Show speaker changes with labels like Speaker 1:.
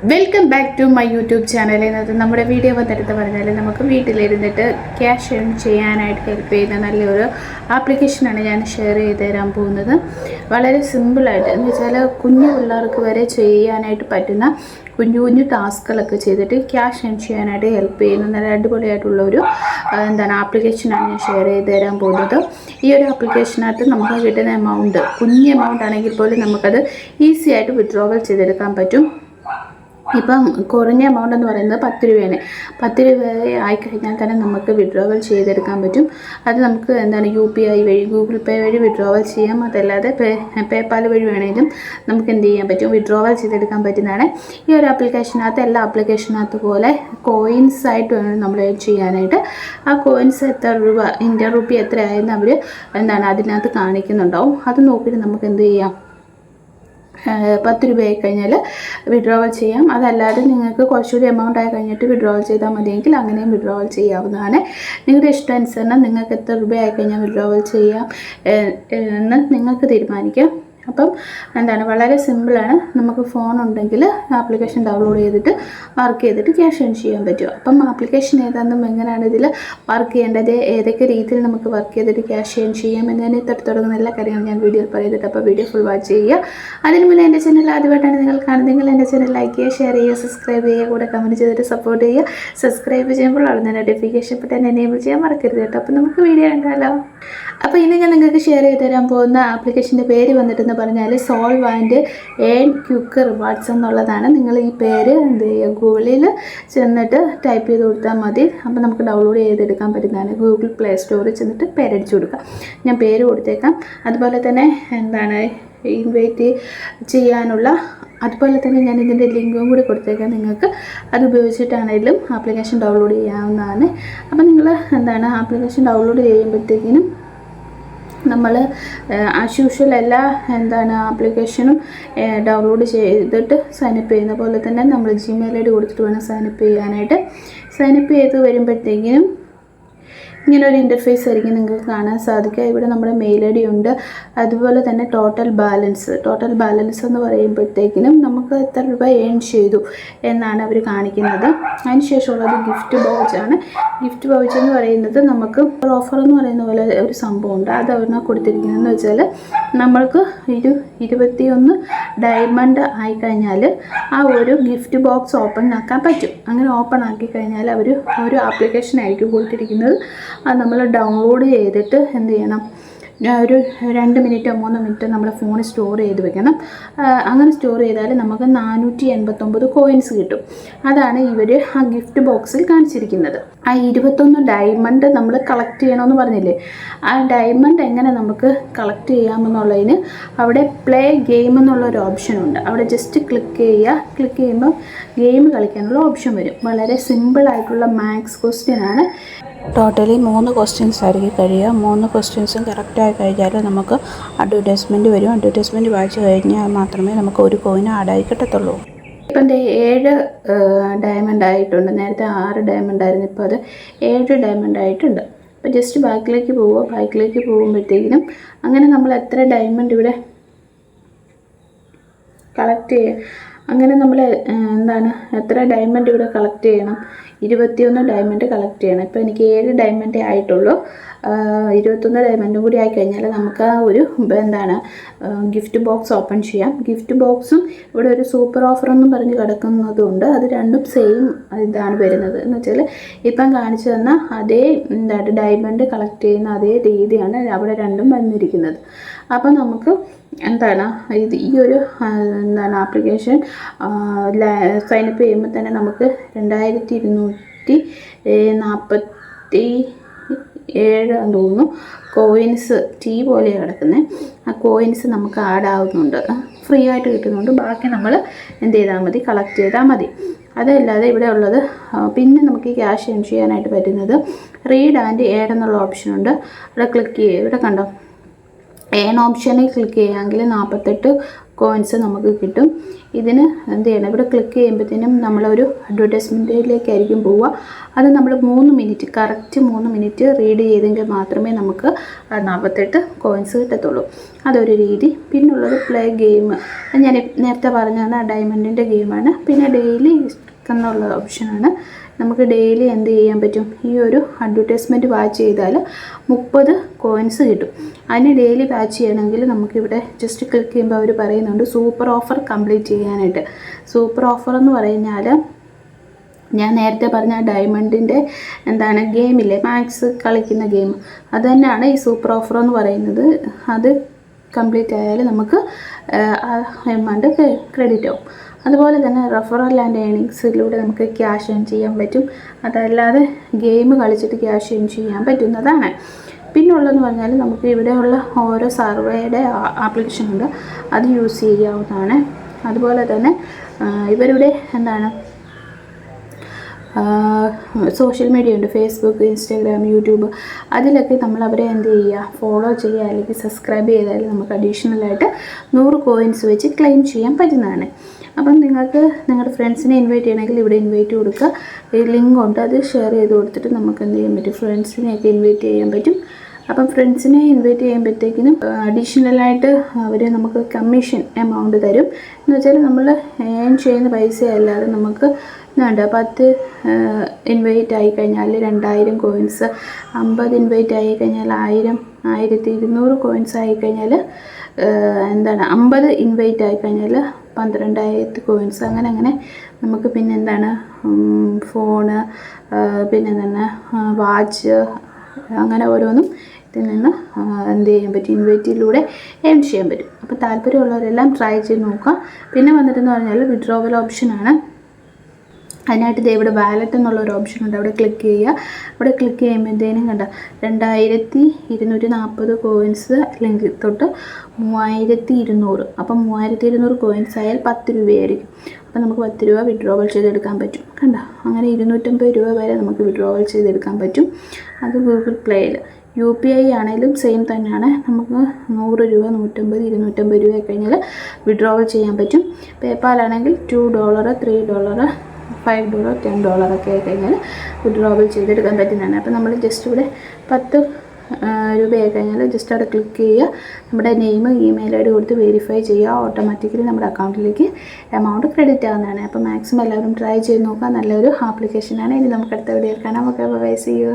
Speaker 1: Welcome back to my YouTube channel. ഇന്നത്തെ നമ്മുടെ video വന്നിട്ട് പറഞ്ഞാൽ നമുക്ക് വീട്ടിലിരുന്നിട്ട് ക്യാഷ് ഏൺ ചെയ്യാനായിട്ട് ഹെൽപ്പ് ചെയ്യുന്ന നല്ലൊരു ആപ്ലിക്കേഷനാണ് ഞാൻ ഷെയർ ചെയ്ത് തരാൻ പോകുന്നത്. വളരെ സിമ്പിളായിട്ട് എന്ന് വെച്ചാൽ കുഞ്ഞു പിള്ളേർക്ക് വരെ ചെയ്യാനായിട്ട് പറ്റുന്ന കുഞ്ഞു കുഞ്ഞു ടാസ്കുകളൊക്കെ ചെയ്തിട്ട് ക്യാഷ് ഏൺ ചെയ്യാനായിട്ട് ഹെൽപ്പ് ചെയ്യുന്ന നല്ല അടിപൊളിയായിട്ടുള്ളൊരു ആപ്ലിക്കേഷനാണ് ഞാൻ ഷെയർ ചെയ്ത് തരാൻ പോകുന്നത്. ഈ ഒരു ആപ്ലിക്കേഷനകത്ത് നമുക്ക് കിട്ടുന്ന എമൗണ്ട് കുഞ്ഞ് എമൗണ്ട് ആണെങ്കിൽ പോലും നമുക്കത് ഈസി ആയിട്ട് വിത്ഡ്രോവൽ ചെയ്തെടുക്കാൻ പറ്റും. ഇപ്പം കുറഞ്ഞ എമൗണ്ട് എന്ന് പറയുന്നത് 10 രൂപയാണ്. 10 രൂപ ആയിക്കഴിഞ്ഞാൽ തന്നെ നമുക്ക് വിഡ്രോവൽ ചെയ്തെടുക്കാൻ പറ്റും. അത് നമുക്ക് UPI വഴി, ഗൂഗിൾ പേ വഴി വിഡ്രോവൽ ചെയ്യാം. അതല്ലാതെ പേപ്പാൽ വഴി വേണമെങ്കിലും നമുക്ക് എന്ത് ചെയ്യാൻ പറ്റും, വിഡ്രോവൽ ചെയ്തെടുക്കാൻ പറ്റുന്നതാണ്. ഈ ഒരു ആപ്ലിക്കേഷനകത്ത് എല്ലാ ആപ്ലിക്കേഷനകത്ത് പോലെ കോയിൻസ് ആയിട്ട് വേണം നമ്മൾ ചെയ്യാനായിട്ട്. ആ കോയിൻസ് എത്ര രൂപ, ഇന്ത്യൻ റുപ്പി എത്രയായെന്ന് അവർ അതിനകത്ത് കാണിക്കുന്നുണ്ടാവും. അത് നോക്കിയിട്ട് നമുക്ക് എന്ത് ചെയ്യാം, 10 രൂപയായി കഴിഞ്ഞാൽ വിഡ്രോവൽ ചെയ്യാം. അതല്ലാതെ നിങ്ങൾക്ക് കുറച്ചുകൂടി എമൗണ്ട് ആയി കഴിഞ്ഞിട്ട് വിഡ്രോവൽ ചെയ്താൽ മതിയെങ്കിൽ അങ്ങനെയും വിഡ്രോവൽ ചെയ്യാവുന്നതാണ്. നിങ്ങളുടെ ഇഷ്ടാനുസരണം നിങ്ങൾക്ക് എത്ര രൂപയായി കഴിഞ്ഞാൽ വിഡ്രോവൽ ചെയ്യാം എന്ന് നിങ്ങൾക്ക് തീരുമാനിക്കാം. അപ്പം വളരെ സിമ്പിളാണ്. നമുക്ക് ഫോൺ ഉണ്ടെങ്കിൽ ആപ്ലിക്കേഷൻ ഡൗൺലോഡ് ചെയ്തിട്ട് വർക്ക് ചെയ്തിട്ട് ക്യാഷ് ഏൺ ചെയ്യാൻ പറ്റും. അപ്പം ആപ്ലിക്കേഷൻ ഏതാണെന്നും എങ്ങനെയാണ് ഇതിൽ വർക്ക് ചെയ്യേണ്ടത്, ഏതൊക്കെ രീതിയിൽ നമുക്ക് വർക്ക് ചെയ്തിട്ട് ക്യാഷ് ഏൺ ചെയ്യാം എന്നതിനെ തുടങ്ങുന്ന എല്ലാ കാര്യങ്ങളും ഞാൻ വീഡിയോയിൽ പറയുന്നുണ്ട്. അപ്പോൾ വീഡിയോ ഫുൾ വാച്ച് ചെയ്യുക. അതിന് മുന്നേ എൻ്റെ ചാനൽ ആദ്യമായിട്ടാണ് നിങ്ങൾ കാണുന്നതെങ്കിൽ എൻ്റെ ചാനൽ ലൈക്ക് ചെയ്യുക, ഷെയർ ചെയ്യുക, സബ്സ്ക്രൈബ് ചെയ്യുക, കൂടെ കമൻറ്റ് ചെയ്തിട്ട് സപ്പോർട്ട് ചെയ്യുക. സബ്സ്ക്രൈബ് ചെയ്യുമ്പോൾ അവിടെ നോട്ടിഫിക്കേഷൻ ബട്ടൺ എനേബിൾ ചെയ്യാൻ മറക്കരുത് കേട്ടോ. അപ്പോൾ നമുക്ക് വീഡിയോ കണ്ടാലോ. അപ്പോൾ ഇന്ന് ഞാൻ നിങ്ങൾക്ക് ഷെയർ ചെയ്ത് തരാൻ പോകുന്ന ആപ്ലിക്കേഷൻ്റെ പേര് വന്നിട്ടെന്ന് പറഞ്ഞാൽ solve and earn quick rewards എന്നുള്ളതാണ്. നിങ്ങൾ ഈ പേര് എന്ത് ചെയ്യുക, ഗൂഗിളിൽ ചെന്നിട്ട് ടൈപ്പ് ചെയ്ത് കൊടുത്താൽ മതി. അപ്പോൾ നമുക്ക് ഡൗൺലോഡ് ചെയ്തെടുക്കാൻ പറ്റുന്നതാണ്. ഗൂഗിൾ പ്ലേ സ്റ്റോറിൽ ചെന്നിട്ട് പേരടിച്ചു കൊടുക്കുക. ഞാൻ പേര് കൊടുത്തേക്കാം. അതുപോലെ തന്നെ ഇൻവൈറ്റ് ചെയ്യാനുള്ള, അതുപോലെ തന്നെ ഞാൻ ഇതിൻ്റെ ലിങ്കും കൂടി കൊടുത്തേക്കാം. നിങ്ങൾക്ക് അത് ഉപയോഗിച്ചിട്ടാണെങ്കിലും ആപ്ലിക്കേഷൻ ഡൗൺലോഡ് ചെയ്യാവുന്നതാണ്. അപ്പോൾ നിങ്ങൾ ആപ്ലിക്കേഷൻ ഡൗൺലോഡ് ചെയ്യുമ്പോഴത്തേക്കിനും നമ്മൾ ആസ് യൂഷ്വൽ എല്ലാ ആപ്ലിക്കേഷനും ഡൗൺലോഡ് ചെയ്തിട്ട് സൈനപ്പ് ചെയ്യുന്ന പോലെ തന്നെ നമ്മൾ ജിമെയിൽ ID കൊടുത്തിട്ട് വേണം സൈനപ്പ് ചെയ്യാനായിട്ട്. സൈനപ്പ് ചെയ്ത് വരുമ്പോഴത്തേക്കിനും ഇങ്ങനൊരു ഇൻ്റർഫേസ് ആയിരിക്കും നിങ്ങൾക്ക് കാണാൻ സാധിക്കുക. ഇവിടെ നമ്മുടെ മെയിൽ ID ഉണ്ട്. അതുപോലെ തന്നെ ടോട്ടൽ ബാലൻസ് എന്ന് പറയുമ്പോഴത്തേക്കിനും നമുക്ക് എത്ര രൂപ ഏൺ ചെയ്തു എന്നാണ് അവർ കാണിക്കുന്നത്. അതിനുശേഷമുള്ളത് ഗിഫ്റ്റ് ബൗച്ചാണ്. ഗിഫ്റ്റ് ബൗച്ച് എന്ന് പറയുന്നത് നമുക്ക് ഓഫർ എന്ന് പറയുന്ന പോലെ ഒരു സംഭവമുണ്ട്. അത് അവരിനെ കൊടുത്തിരിക്കുന്നതെന്ന് വെച്ചാൽ നമ്മൾക്ക് 21 ഡയമണ്ട് ആയിക്കഴിഞ്ഞാൽ ആ ഒരു ഗിഫ്റ്റ് ബോക്സ് ഓപ്പൺ ആക്കാൻ പറ്റും. അങ്ങനെ ഓപ്പൺ ആക്കി കഴിഞ്ഞാൽ അവർ ഒരു ആപ്ലിക്കേഷൻ ആയിരിക്കും കൊടുത്തിരിക്കുന്നത്. അത് നമ്മൾ ഡൗൺലോഡ് ചെയ്തിട്ട് എന്ത് ചെയ്യണം, ഒരു 2 മിനിറ്റോ 3 മിനിറ്റോ നമ്മൾ ഫോണിൽ സ്റ്റോർ ചെയ്ത് വെക്കണം. അങ്ങനെ സ്റ്റോർ ചെയ്താൽ നമുക്ക് 489 കോയിൻസ് കിട്ടും. അതാണ് ഇവർ ആ ഗിഫ്റ്റ് ബോക്സിൽ കാണിച്ചിരിക്കുന്നത്. ആ 21 ഡയമണ്ട് നമ്മൾ കളക്ട് ചെയ്യണമെന്ന് പറഞ്ഞില്ലേ, ആ ഡയമണ്ട് എങ്ങനെ നമുക്ക് കളക്ട് ചെയ്യാമെന്നുള്ളതിന് അവിടെ പ്ലേ ഗെയിം എന്നുള്ളൊരു ഓപ്ഷനുണ്ട്. അവിടെ ജസ്റ്റ് ക്ലിക്ക് ചെയ്യുക. ക്ലിക്ക് ചെയ്യുമ്പോൾ ഗെയിം കളിക്കാനുള്ള ഓപ്ഷൻ വരും. വളരെ സിമ്പിളായിട്ടുള്ള മാത്സ് ക്വസ്റ്റ്യനാണ്. ടോട്ടലി 3 ക്വസ്റ്റ്യൻസ് ആയിരിക്കും കഴിയുക. 3 ക്വസ്റ്റ്യൻസും കറക്റ്റായി കഴിഞ്ഞാൽ നമുക്ക് അഡ്വർടൈസ്മെൻറ്റ് വരും. അഡ്വർടൈസ്മെൻറ്റ് വായിച്ചു കഴിഞ്ഞാൽ മാത്രമേ നമുക്ക് ഒരു കോയിൻ ആഡായി കിട്ടത്തുള്ളൂ. ഇപ്പം 7 ഡയമണ്ട് ആയിട്ടുണ്ട്. നേരത്തെ 6 ഡയമണ്ട് ആയിരുന്നു, ഇപ്പോൾ അത് 7 ഡയമണ്ട് ആയിട്ടുണ്ട്. അപ്പോൾ ജസ്റ്റ് ബാക്കിലേക്ക് പോവുക. ബാക്കിലേക്ക് പോകുമ്പോഴത്തേക്കിനും അങ്ങനെ നമ്മൾ എത്ര ഡയമണ്ട് ഇവിടെ കളക്ട് ചെയ്യുക, അങ്ങനെ നമ്മൾ എത്ര ഡയമണ്ട് ഇവിടെ കളക്ട് ചെയ്യണം, 21 ഡയമണ്ട് കളക്ട് ചെയ്യണം. ഇപ്പോൾ എനിക്ക് 7 ഡയമണ്ടേ ആയിട്ടുള്ളൂ. 21 ഡയമണ്ടും കൂടി ആയിക്കഴിഞ്ഞാൽ നമുക്ക് ആ ഒരു ഗിഫ്റ്റ് ബോക്സ് ഓപ്പൺ ചെയ്യാം. ഗിഫ്റ്റ് ബോക്സും ഇവിടെ ഒരു സൂപ്പർ ഓഫർ എന്നും പറഞ്ഞ് കിടക്കുന്നതുകൊണ്ട് അത് രണ്ടും സെയിം വരുന്നത്. എന്ന് വെച്ചാൽ ഇപ്പം കാണിച്ചു തന്ന അതേ ഡയമണ്ട് കളക്ട് ചെയ്യുന്ന അതേ രീതിയാണ് അവിടെ രണ്ടും വന്നിരിക്കുന്നത്. അപ്പം നമുക്ക് ഈ ഒരു ആപ്ലിക്കേഷൻ സൈനപ്പ് ചെയ്യുമ്പോൾ തന്നെ നമുക്ക് 2247 തോന്നുന്നു കോയിൻസ് പോലെയാണ് കിടക്കുന്നത്. ആ കോയിൻസ് നമുക്ക് ആഡ് ആവുന്നുണ്ട്, ഫ്രീ ആയിട്ട് കിട്ടുന്നുണ്ട്. ബാക്കി നമ്മൾ എന്ത് ചെയ്താൽ മതി, കളക്ട് ചെയ്താൽ മതി. അതല്ലാതെ ഇവിടെ ഉള്ളത് പിന്നെ നമുക്ക് ക്യാഷ് ഏൺ ചെയ്യാനായിട്ട് പറ്റുന്നത് റീഡ് ആൻഡ് ഏഡ് എന്നുള്ള ഓപ്ഷനുണ്ട്. അവിടെ ക്ലിക്ക് ചെയ്യുക. ഇവിടെ കണ്ടോ, ഏൺ ഓപ്ഷനിൽ ക്ലിക്ക് ചെയ്യുകയാണെങ്കിൽ 48 കോയിൻസ് നമുക്ക് കിട്ടും. ഇതിന് എന്ത് ചെയ്യണം, ഇവിടെ ക്ലിക്ക് ചെയ്യുമ്പോഴത്തേനും നമ്മളൊരു അഡ്വർടൈസ്മെൻറ്റിലേക്കായിരിക്കും പോവുക. അത് നമ്മൾ 3 മിനിറ്റ് കറക്റ്റ് 3 മിനിറ്റ് റീഡ് ചെയ്തെങ്കിൽ മാത്രമേ നമുക്ക് 48 കോയിൻസ് കിട്ടത്തുള്ളൂ. അതൊരു രീതി. പിന്നുള്ളത് പ്ലേ ഗെയിം. ഞാൻ നേരത്തെ പറഞ്ഞതാണ് ഡയമണ്ടിൻ്റെ ഗെയിമാണ്. പിന്നെ ഡെയിലി എന്നുള്ള ഓപ്ഷനാണ്. നമുക്ക് ഡെയിലി എന്ത് ചെയ്യാൻ പറ്റും, ഈ ഒരു അഡ്വർടൈസ്മെൻറ്റ് വാച്ച് ചെയ്താൽ 30 കോയിൻസ് കിട്ടും. അതിന് ഡെയിലി വാച്ച് ചെയ്യണമെങ്കിൽ നമുക്കിവിടെ ജസ്റ്റ് ക്ലിക്ക് ചെയ്യുമ്പോൾ അവർ പറയുന്നുണ്ട് സൂപ്പർ ഓഫർ കംപ്ലീറ്റ് ചെയ്യാനായിട്ട്. സൂപ്പർ ഓഫർ എന്ന് പറഞ്ഞാൽ ഞാൻ നേരത്തെ പറഞ്ഞ ഡയമണ്ടിൻ്റെ ഗെയിമില്ലേ, മാക്സ് കളിക്കുന്ന ഗെയിം, അത് തന്നെയാണ് ഈ സൂപ്പർ ഓഫർ എന്ന് പറയുന്നത്. അത് കംപ്ലീറ്റ് ആയാൽ നമുക്ക് എമൗണ്ട് ക്രെഡിറ്റ് ആവും. അതുപോലെ തന്നെ റെഫറൽ ആൻഡ് ഏണിങ്സിലൂടെ നമുക്ക് ക്യാഷ് ഏൺ ചെയ്യാൻ പറ്റും. അതല്ലാതെ ഗെയിം കളിച്ചിട്ട് ക്യാഷ് ഏൺ ചെയ്യാൻ പറ്റുന്നതാണ്. പിന്നുള്ളതെന്ന് പറഞ്ഞാൽ നമുക്ക് ഇവിടെയുള്ള ഓരോ സർവേയുടെ ആപ്ലിക്കേഷൻ ഉണ്ട്, അത് യൂസ് ചെയ്യാവുന്നതാണ്. അതുപോലെ തന്നെ ഇവരുടെ സോഷ്യൽ മീഡിയ ഉണ്ട്, ഫേസ്ബുക്ക്, ഇൻസ്റ്റാഗ്രാം, യൂട്യൂബ്. അതിലൊക്കെ നമ്മൾ അവരെ എന്ത് ചെയ്യുക, ഫോളോ ചെയ്യുക അല്ലെങ്കിൽ സബ്സ്ക്രൈബ് ചെയ്താൽ നമുക്ക് അഡീഷണലായിട്ട് 100 കോയിൻസ് വെച്ച് ക്ലെയിം ചെയ്യാൻ പറ്റുന്നതാണ്. അപ്പം നിങ്ങൾക്ക് നിങ്ങളുടെ ഫ്രണ്ട്സിനെ ഇൻവൈറ്റ് ചെയ്യണമെങ്കിൽ ഇവിടെ ഇൻവൈറ്റ് കൊടുക്കുക. ഈ ലിങ്ക് ഉണ്ട്, അത് ഷെയർ ചെയ്ത് കൊടുത്തിട്ട് നമുക്ക് എന്ത് ചെയ്യാൻ പറ്റും, ഫ്രണ്ട്സിനെയൊക്കെ ഇൻവൈറ്റ് ചെയ്യാൻ പറ്റും. അപ്പം ഫ്രണ്ട്സിനെ ഇൻവൈറ്റ് ചെയ്യുമ്പോഴത്തേക്കിനും അഡീഷണലായിട്ട് അവർ നമുക്ക് കമ്മീഷൻ എമൗണ്ട് തരും. എന്ന് വെച്ചാൽ നമ്മൾ ഏൺ ചെയ്യുന്ന പൈസ അല്ലാതെ നമുക്ക് 10 ഇൻവൈറ്റ് ആയിക്കഴിഞ്ഞാൽ 2000 കോയിൻസ്, 50 ഇൻവൈറ്റ് ആയിക്കഴിഞ്ഞാൽ 1000, 1200 കോയിൻസ് ആയിക്കഴിഞ്ഞാൽ 50 ഇൻവൈറ്റ് ആയിക്കഴിഞ്ഞാൽ 12000 കോയിൻസ്. അങ്ങനെ നമുക്ക് പിന്നെ ഫോണ്, പിന്നെ വാച്ച്, അങ്ങനെ ഓരോന്നും ഇതിൽ നിന്ന് എന്ത് ചെയ്യാൻ പറ്റും, ഇൻവൈറ്റിലൂടെ ഏൺ ചെയ്യാൻ പറ്റും. അപ്പോൾ താല്പര്യമുള്ളവരെല്ലാം ട്രൈ ചെയ്ത് നോക്കുക. പിന്നെ വന്നിട്ടെന്ന് പറഞ്ഞാൽ വിഡ്രോവൽ ഓപ്ഷനാണ്. അതിനായിട്ട് ഇവിടെ വാലറ്റ് എന്നുള്ളൊരു ഓപ്ഷൻ ഉണ്ട്, അവിടെ ക്ലിക്ക് ചെയ്യുക. അവിടെ ക്ലിക്ക് ചെയ്യുമ്പോഴത്തേനും 2240 കോയിൻസ് അല്ലെങ്കിൽ തൊട്ട് 3200. അപ്പം 3200 കോയിൻസ് ആയാൽ 10 രൂപയായിരിക്കും. അപ്പം നമുക്ക് 10 രൂപ വിഡ്രോവൽ ചെയ്തെടുക്കാൻ പറ്റും. അങ്ങനെ 250 രൂപ വരെ നമുക്ക് വിഡ്രോവൽ ചെയ്തെടുക്കാൻ പറ്റും. അത് ഗൂഗിൾ പ്ലേയിൽ. UPI ആണെങ്കിലും സെയിം തന്നെയാണ്. നമുക്ക് 100 രൂപ, 150, 250 രൂപ കഴിഞ്ഞാൽ വിഡ്രോവൽ ചെയ്യാൻ പറ്റും. പേപ്പാൽ ആണെങ്കിൽ $2, $3, $5, $10 ഒക്കെ ആയി കഴിഞ്ഞാൽ വിഡ്രോവൽ ചെയ്തെടുക്കാൻ പറ്റുന്നതാണ്. അപ്പോൾ നമ്മൾ ജസ്റ്റ് ഇവിടെ 10 രൂപയായി കഴിഞ്ഞാൽ ജസ്റ്റ് അവിടെ ക്ലിക്ക് ചെയ്യുക, നമ്മുടെ നെയിം, ഇമെയിൽ ID കൊടുത്ത് വെരിഫൈ ചെയ്യുക. ഓട്ടോമാറ്റിക്കലി നമ്മുടെ അക്കൗണ്ടിലേക്ക് എമൗണ്ട് ക്രെഡിറ്റ് ആവുന്നതാണ്. അപ്പോൾ മാക്സിമം എല്ലാവരും ട്രൈ ചെയ്ത് നോക്കുക. നല്ലൊരു ആപ്ലിക്കേഷനാണ്. ഇനി നമുക്ക് അടുത്ത വീഡിയോയിൽ കാണാം. Okay, bye, see U.